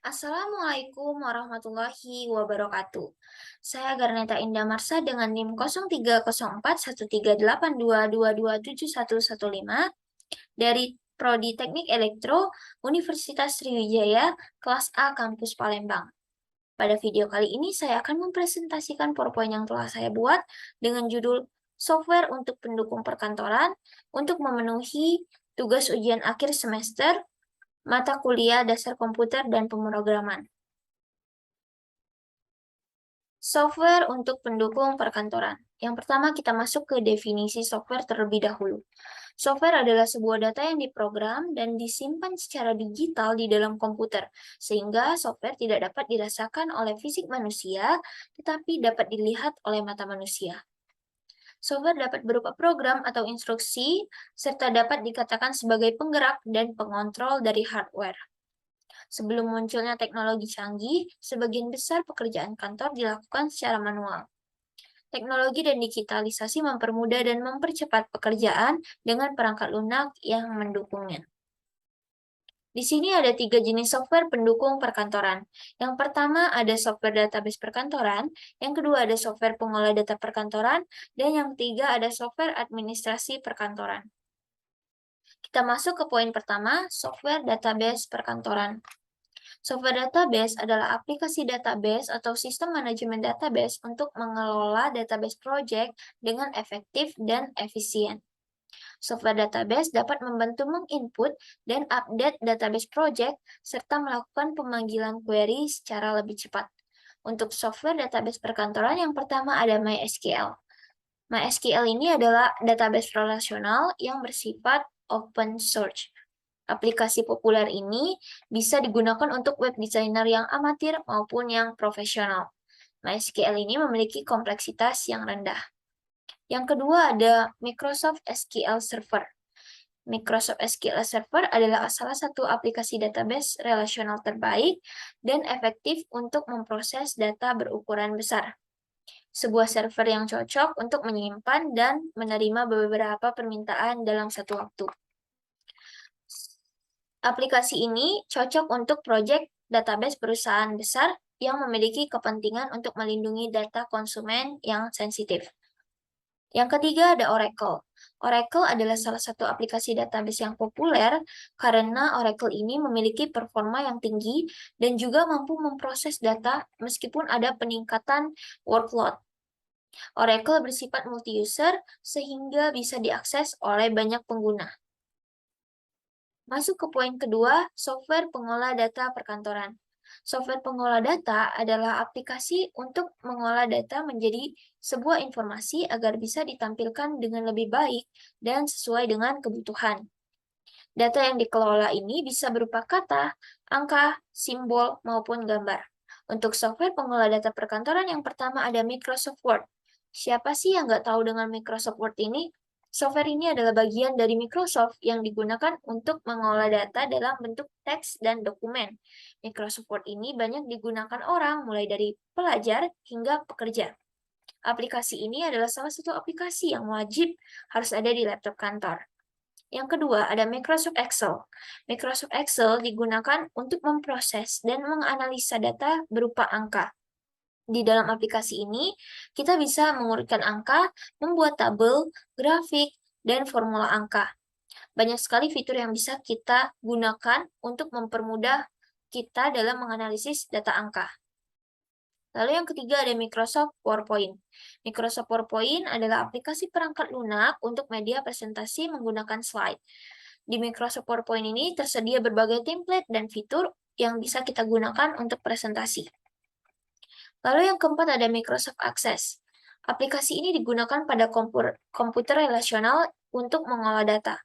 Assalamualaikum warahmatullahi wabarakatuh. Saya Garneta Indah Marsa dengan NIM 03041382222711 dari Prodi Teknik Elektro Universitas Sriwijaya, kelas A Kampus Palembang. Pada video kali ini saya akan mempresentasikan PowerPoint yang telah saya buat dengan judul Software untuk Pendukung Perkantoran untuk memenuhi tugas ujian akhir semester mata kuliah dasar komputer dan pemrograman. Software untuk pendukung perkantoran. Yang pertama kita masuk ke definisi software terlebih dahulu. Software adalah sebuah data yang diprogram dan disimpan secara digital di dalam komputer, sehingga software tidak dapat dirasakan oleh fisik manusia, tetapi dapat dilihat oleh mata manusia. Software dapat berupa program atau instruksi, serta dapat dikatakan sebagai penggerak dan pengontrol dari hardware. Sebelum munculnya teknologi canggih, sebagian besar pekerjaan kantor dilakukan secara manual. Teknologi dan digitalisasi mempermudah dan mempercepat pekerjaan dengan perangkat lunak yang mendukungnya. Di sini ada 3 jenis software pendukung perkantoran. Yang pertama ada software database perkantoran, yang kedua ada software pengolah data perkantoran, dan yang ketiga ada software administrasi perkantoran. Kita masuk ke poin pertama, software database perkantoran. Software database adalah aplikasi database atau sistem manajemen database untuk mengelola database project dengan efektif dan efisien. Software database dapat membantu menginput dan update database project serta melakukan pemanggilan query secara lebih cepat. Untuk software database perkantoran yang pertama ada MySQL. MySQL ini adalah database relasional yang bersifat open source. Aplikasi populer ini bisa digunakan untuk web designer yang amatir maupun yang profesional. MySQL ini memiliki kompleksitas yang rendah. Yang kedua ada Microsoft SQL Server. Microsoft SQL Server adalah salah satu aplikasi database relasional terbaik dan efektif untuk memproses data berukuran besar. Sebuah server yang cocok untuk menyimpan dan menerima beberapa permintaan dalam satu waktu. Aplikasi ini cocok untuk proyek database perusahaan besar yang memiliki kepentingan untuk melindungi data konsumen yang sensitif. Yang ketiga ada Oracle. Oracle adalah salah satu aplikasi database yang populer karena Oracle ini memiliki performa yang tinggi dan juga mampu memproses data meskipun ada peningkatan workload. Oracle bersifat multi-user sehingga bisa diakses oleh banyak pengguna. Masuk ke poin kedua, software pengolah data perkantoran. Software pengolah data adalah aplikasi untuk mengolah data menjadi sebuah informasi agar bisa ditampilkan dengan lebih baik dan sesuai dengan kebutuhan. Data yang dikelola ini bisa berupa kata, angka, simbol, maupun gambar. Untuk software pengolah data perkantoran yang pertama ada Microsoft Word. Siapa sih yang nggak tahu dengan Microsoft Word ini? Software ini adalah bagian dari Microsoft yang digunakan untuk mengolah data dalam bentuk teks dan dokumen. Microsoft Word ini banyak digunakan orang, mulai dari pelajar hingga pekerja. Aplikasi ini adalah salah satu aplikasi yang wajib harus ada di laptop kantor. Yang kedua, ada Microsoft Excel. Microsoft Excel digunakan untuk memproses dan menganalisa data berupa angka. Di dalam aplikasi ini, kita bisa mengurutkan angka, membuat tabel, grafik, dan formula angka. Banyak sekali fitur yang bisa kita gunakan untuk mempermudah kita dalam menganalisis data angka. Lalu yang ketiga ada Microsoft PowerPoint. Microsoft PowerPoint adalah aplikasi perangkat lunak untuk media presentasi menggunakan slide. Di Microsoft PowerPoint ini tersedia berbagai template dan fitur yang bisa kita gunakan untuk presentasi. Lalu yang keempat ada Microsoft Access. Aplikasi ini digunakan pada komputer relasional untuk mengolah data.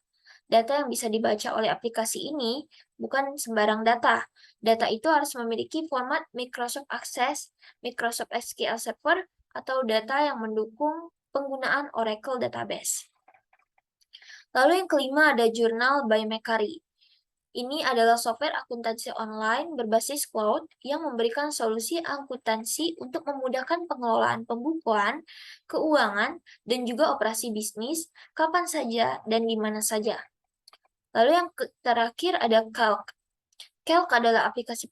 Data yang bisa dibaca oleh aplikasi ini bukan sembarang data. Data itu harus memiliki format Microsoft Access, Microsoft SQL Server, atau data yang mendukung penggunaan Oracle Database. Lalu yang kelima ada Journal by Macari. Ini adalah software akuntansi online berbasis cloud yang memberikan solusi akuntansi untuk memudahkan pengelolaan pembukuan, keuangan, dan juga operasi bisnis kapan saja dan di mana saja. Lalu yang terakhir ada Calc. Calc adalah aplikasi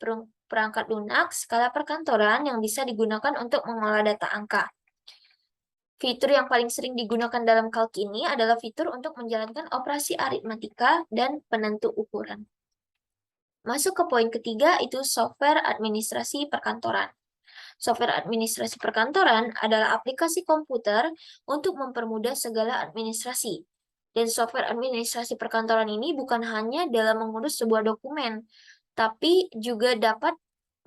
perangkat lunak skala perkantoran yang bisa digunakan untuk mengolah data angka. Fitur yang paling sering digunakan dalam Calc ini adalah fitur untuk menjalankan operasi aritmatika dan penentu ukuran. Masuk ke poin ketiga, itu software administrasi perkantoran. Software administrasi perkantoran adalah aplikasi komputer untuk mempermudah segala administrasi. Dan software administrasi perkantoran ini bukan hanya dalam mengurus sebuah dokumen, tapi juga dapat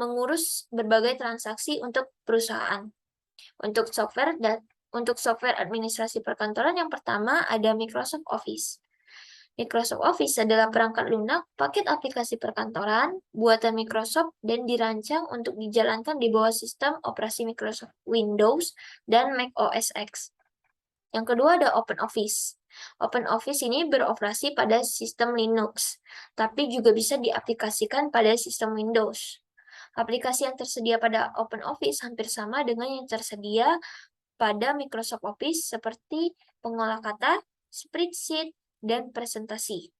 mengurus berbagai transaksi untuk perusahaan. Untuk software administrasi perkantoran yang pertama ada Microsoft Office. Microsoft Office adalah perangkat lunak paket aplikasi perkantoran buatan Microsoft dan dirancang untuk dijalankan di bawah sistem operasi Microsoft Windows dan Mac OS X. Yang kedua ada OpenOffice. OpenOffice ini beroperasi pada sistem Linux, tapi juga bisa diaplikasikan pada sistem Windows. Aplikasi yang tersedia pada OpenOffice hampir sama dengan yang tersedia pada Microsoft Office seperti pengolah kata, spreadsheet, dan presentasi.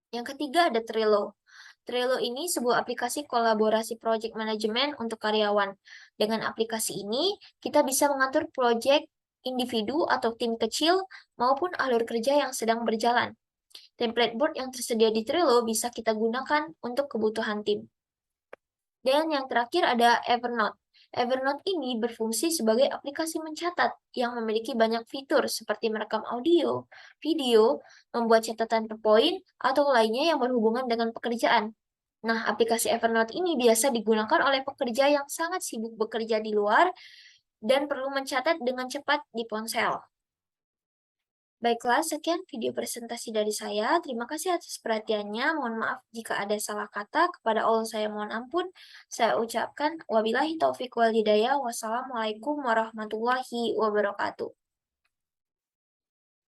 Yang ketiga ada Trello. Trello ini sebuah aplikasi kolaborasi project management untuk karyawan. Dengan aplikasi ini, kita bisa mengatur project individu atau tim kecil maupun alur kerja yang sedang berjalan. Template board yang tersedia di Trello bisa kita gunakan untuk kebutuhan tim. Dan yang terakhir ada Evernote. Evernote ini berfungsi sebagai aplikasi mencatat yang memiliki banyak fitur seperti merekam audio, video, membuat catatan per poin, atau lainnya yang berhubungan dengan pekerjaan. Nah, aplikasi Evernote ini biasa digunakan oleh pekerja yang sangat sibuk bekerja di luar dan perlu mencatat dengan cepat di ponsel. Baiklah, sekian video presentasi dari saya. Terima kasih atas perhatiannya. Mohon maaf jika ada salah kata. Kepada Allah saya mohon ampun. Saya ucapkan wabillahi taufiq wal hidayah. Wassalamualaikum warahmatullahi wabarakatuh.